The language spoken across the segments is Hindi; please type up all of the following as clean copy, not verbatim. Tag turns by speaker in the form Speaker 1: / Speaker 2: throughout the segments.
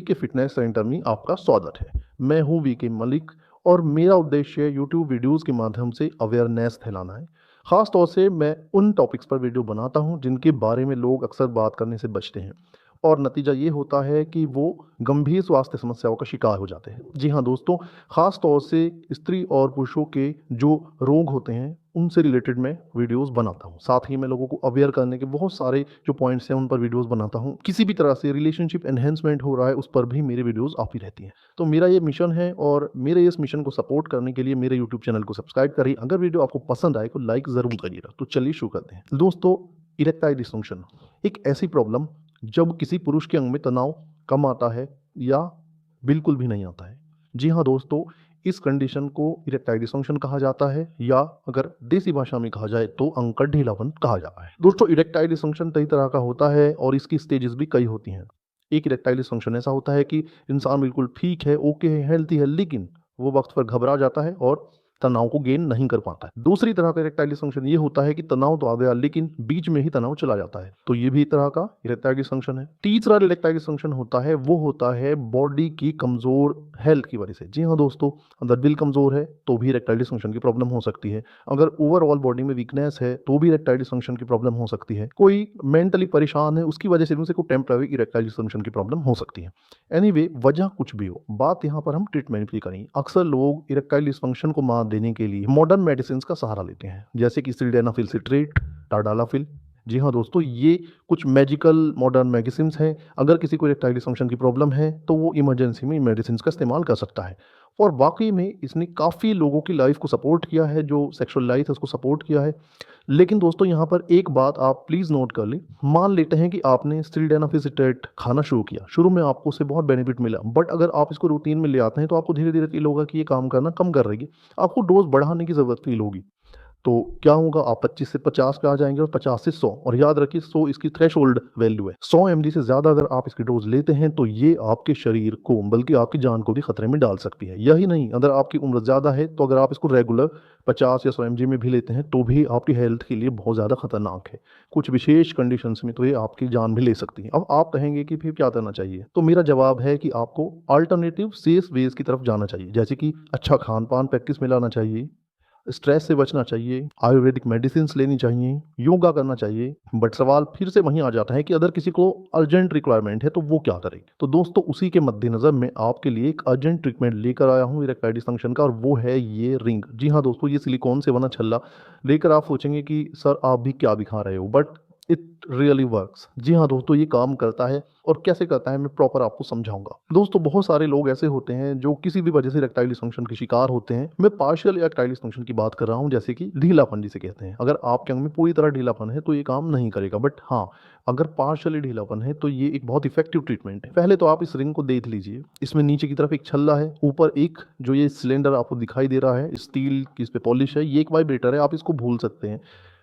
Speaker 1: वीके फिटनेस सेंटर में आपका स्वागत है। मैं हूं वीके मलिक और मेरा उद्देश्य यूट्यूब वीडियोस के माध्यम से अवेयरनेस फैलाना है। ख़ास तौर से मैं उन टॉपिक्स पर वीडियो बनाता हूं जिनके बारे में लोग अक्सर बात करने से बचते हैं और नतीजा ये होता है कि वो गंभीर स्वास्थ्य समस्याओं का शिकार हो जाते हैं। जी हाँ दोस्तों, ख़ास तौर से स्त्री और पुरुषों के जो रोग होते हैं उनसे रिलेटेड मैं वीडियोस बनाता हूँ। साथ ही मैं लोगों को अवेयर करने के बहुत सारे जो पॉइंट्स हैं उन पर वीडियोस बनाता हूँ। किसी भी तरह से रिलेशनशिप एनहेंसमेंट हो रहा है उस पर भी मेरी वीडियोस आती रहती हैं। तो मेरा ये मिशन है और मेरे इस मिशन को सपोर्ट करने के लिए मेरे यूट्यूब चैनल को सब्सक्राइब करिए। अगर वीडियो आपको पसंद आए तो लाइक ज़रूर करिएगा। तो चलिए शुरू करते हैं। दोस्तों, इरेक्टाइल डिसफंक्शन एक ऐसी प्रॉब्लम जब किसी पुरुष के अंग में तनाव कम आता है या बिल्कुल भी नहीं आता है। जी हाँ दोस्तों, इस कंडीशन को इरेक्टाइल डिसफंक्शन कहा जाता है या अगर देसी भाषा में कहा जाए तो अंग का ढीलापन कहा जाता है। दोस्तों, इरेक्टाइल डिसफंक्शन कई तरह का होता है और इसकी स्टेजेस भी कई होती हैं। एक इरेक्टाइल डिसफंक्शन ऐसा होता है कि इंसान बिल्कुल ठीक है, ओके है, हेल्थी है, लेकिन वो वक्त पर घबरा जाता है और तनाव को गेन नहीं कर पाता है। दूसरी तरह का इरेक्टाइल डिसफंक्शन ये होता है कि तनाव तो आ गया लेकिन बीच में ही तनाव चला जाता है, तो ये भी एक तरह का इरेक्टाइल डिसफंक्शन है। तीसरा इरेक्टाइल डिसफंक्शन होता है वो होता है बॉडी की कमजोर हेल्थ की वजह से। जी हाँ दोस्तों, अगर दिल कमजोर है तो भी इरेक्टाइल डिसफंक्शन की प्रॉब्लम हो सकती है। अगर ओवरऑल बॉडी में वीकनेस है तो भी इरेक्टाइल डिसफंक्शन की प्रॉब्लम हो सकती है। कोई मेंटली परेशान है उसकी वजह से भी उसे कोई टेम्पररी इरेक्टाइल डिसफंक्शन की प्रॉब्लम हो सकती है। एनीवे, वजह कुछ भी हो, बात यहाँ पर हम ट्रीटमेंट की करेंगे। अक्सर लोग इरेक्टाइल डिसफंक्शन को मात देने के लिए मॉडर्न मेडिसिन का सहारा लेते हैं, जैसे कि सिल्डेनाफिल सिट्रेट, टाडालाफिल। जी हाँ दोस्तों, ये कुछ मैजिकल मॉडर्न मेडिसिन हैं। अगर किसी को इरेक्टाइल डिसफंक्शन की प्रॉब्लम है तो वो इमरजेंसी में मेडिसिन का इस्तेमाल कर सकता है और वाकई में इसने काफ़ी लोगों की लाइफ को सपोर्ट किया है, जो सेक्सुअल लाइफ है उसको सपोर्ट किया है। लेकिन दोस्तों, यहाँ पर एक बात आप प्लीज़ नोट कर लें। मान लेते हैं कि आपने सिल्डेनाफिल सिट्रेट खाना शुरू किया, शुरू में आपको उससे बहुत बेनिफिट मिला, बट अगर आप इसको रूटीन में ले आते हैं तो आपको धीरे धीरे फील होगा कि ये काम करना कम कर रही है, आपको डोज बढ़ाने की ज़रूरत फील होगी। तो क्या होगा, आप 25 से 50 पे आ जाएंगे और 50 से 100, और याद रखिए 100 इसकी थ्रेशोल्ड वैल्यू है। 100 mg से ज़्यादा अगर आप इसकी डोज लेते हैं तो ये आपके शरीर को बल्कि आपकी जान को भी खतरे में डाल सकती है। यही नहीं, अगर आपकी उम्र ज़्यादा है तो अगर आप इसको रेगुलर 50 या 100 mg में भी लेते हैं तो भी आपकी हेल्थ के लिए बहुत ज़्यादा खतरनाक है। कुछ विशेष कंडीशंस में तो ये आपकी जान भी ले सकती है। अब आप कहेंगे कि फिर क्या करना चाहिए, तो मेरा जवाब है कि आपको अल्टरनेटिव सेफ वेज की तरफ जाना चाहिए, जैसे कि अच्छा खान पान प्रैक्टिस में लाना चाहिए, स्ट्रेस से बचना चाहिए, आयुर्वेदिक मेडिसिन लेनी चाहिए, योगा करना चाहिए। बट सवाल फिर से वहीं आ जाता है कि अगर किसी को अर्जेंट रिक्वायरमेंट है तो वो क्या करे। तो दोस्तों, उसी के मद्देनजर मैं आपके लिए एक अर्जेंट ट्रीटमेंट लेकर आया हूँ इरेक्टाइल डिसफंक्शन का, और वो है ये रिंग। जी हाँ दोस्तों, ये सिलिकॉन से बना छल्ला लेकर आप सोचेंगे कि सर आप भी क्या दिखा रहे हो, बट इट रियली वर्क्स। जी हाँ दोस्तों, ये काम करता है और कैसे करता है मैं प्रॉपर आपको समझाऊंगा। दोस्तों, बहुत सारे लोग ऐसे होते हैं जो किसी भी वजह से इरेक्टाइल डिसफंक्शन के शिकार होते हैं। मैं पार्शियल इरेक्टाइल डिसफंक्शन की बात कर रहा हूँ, जैसे कि ढीलापन जिसे कहते हैं। अगर आपके अंग में पूरी तरह ढीलापन है तो ये काम नहीं करेगा, बट हाँ, अगर पार्शियली ढीलापन है तो ये एक बहुत इफेक्टिव ट्रीटमेंट है। पहले तो आप इस रिंग को देख लीजिए। इसमें नीचे की तरफ एक छल्ला है, ऊपर एक जो ये सिलेंडर आपको दिखाई दे रहा है स्टील की, इस पे पॉलिश है, ये एक वाइब्रेटर है, आप इसको भूल सकते हैं।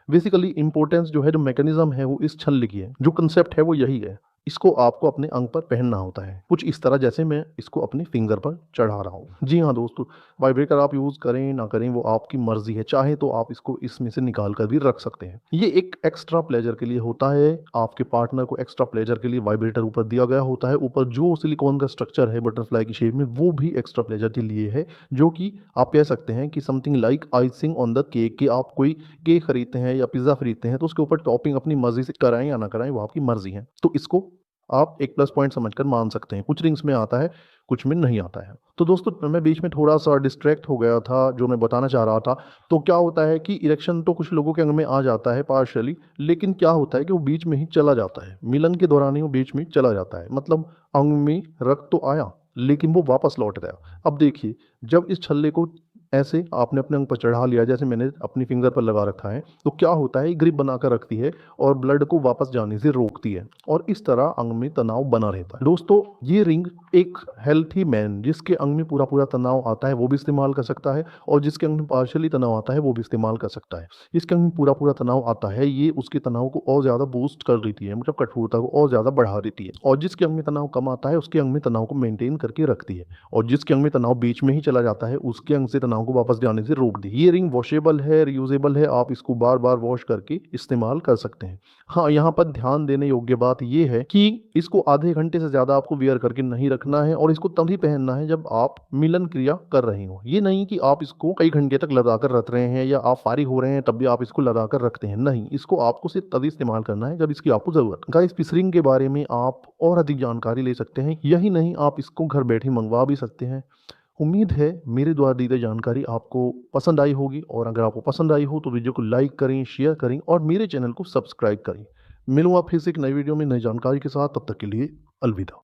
Speaker 1: बेसिकली इंपॉर्टेंस जो है, जो मैकेनिज्म है वो इस छल्ले की है, जो कंसेप्ट है वो यही है। इसको आपको अपने अंग पर पहनना होता है, कुछ इस तरह जैसे मैं इसको अपने फिंगर पर चढ़ा रहा हूँ। जी हाँ दोस्तों, वाइब्रेटर आप यूज़ करें ना करें वो आपकी मर्जी है, चाहे तो आप इसको इसमें से निकाल कर भी रख सकते हैं। ये एक एक्स्ट्रा प्लेजर के लिए होता है, आपके पार्टनर को एक्स्ट्रा प्लेजर के लिए वाइब्रेटर ऊपर दिया गया होता है। ऊपर जो सिलिकॉन का स्ट्रक्चर है बटरफ्लाई की शेप में, वो भी एक्स्ट्रा प्लेजर के लिए है, जो कि आप कह सकते हैं कि something like icing on the cake. कि आप कोई केक खरीदते हैं या पिज़्ज़ा खरीदते हैं तो उसके ऊपर टॉपिंग अपनी मर्जी से कराएं या ना कराएं, वो आपकी मर्जी है। तो इसको आप एक प्लस पॉइंट समझकर मान सकते हैं। कुछ रिंग्स में आता है, कुछ में नहीं आता है। तो दोस्तों, मैं बीच में थोड़ा सा डिस्ट्रैक्ट हो गया था, जो मैं बताना चाह रहा था। तो क्या होता है कि इरेक्शन तो कुछ लोगों के अंग में आ जाता है पार्शियली, लेकिन क्या होता है कि वो बीच में ही चला जाता है, मिलन के दौरान ही वो बीच में चला जाता है। मतलब अंग में रक्त तो आया लेकिन वो वापस लौट गया। अब देखिए, जब इस छल्ले को ऐसे आपने अपने अंग पर चढ़ा लिया, जैसे मैंने अपनी फिंगर पर लगा रखा है, तो क्या होता है, ग्रिप बनाकर रखती है और ब्लड को वापस जाने से रोकती है और इस तरह अंग में तनाव बना रहता है। दोस्तों, ये रिंग एक हेल्थी मैन जिसके अंग में पूरा पूरा तनाव आता है वो भी इस्तेमाल कर सकता है, और जिसके अंग में पार्शियली तनाव आता है वो भी इस्तेमाल कर सकता है। जिसके अंग में पूरा पूरा तनाव आता है, ये उसके तनाव को और ज़्यादा बूस्ट कर देती है, मतलब कठोरता को और ज़्यादा बढ़ा देती है, और जिसके अंग में तनाव कम आता है उसके अंग में तनाव को मेंटेन करके रखती है, और जिसके अंग में तनाव बीच में ही चला जाता है उसके अंग से तनाव को वापस जाने से रोक दी। ये रिंग वॉशेबल है, रियूजेबल है, आप इसको बार बार वॉश करके इस्तेमाल कर सकते हैं। हाँ, यहाँ पर ध्यान देने योग्य बात ये है कि इसको आधे घंटे से ज़्यादा आपको वियर करके नहीं रखना है और इसको तभी पहनना है जब आप मिलन क्रिया कर रहे हो। ये नहीं कि आप इसको कई घंटे तक लगा कर रख रहे हैं या आप फारिग हो रहे हैं तब भी आप इसको लगा कर रखते हैं। नहीं, इसको आपको सिर्फ तभी इस्तेमाल करना है जब इसकी आपको ज़रूरत। गाइस, इस रिंग के बारे में आप और अधिक जानकारी ले सकते हैं। यही नहीं, आप इसको घर बैठे मंगवा भी सकते हैं। उम्मीद है मेरे द्वारा दी गई जानकारी आपको पसंद आई होगी, और अगर आपको पसंद आई हो तो वीडियो को लाइक करें, शेयर करें और मेरे चैनल को सब्सक्राइब करें। मिलूंगा फिर से एक नई वीडियो में नई जानकारी के साथ। तब तक के लिए अलविदा।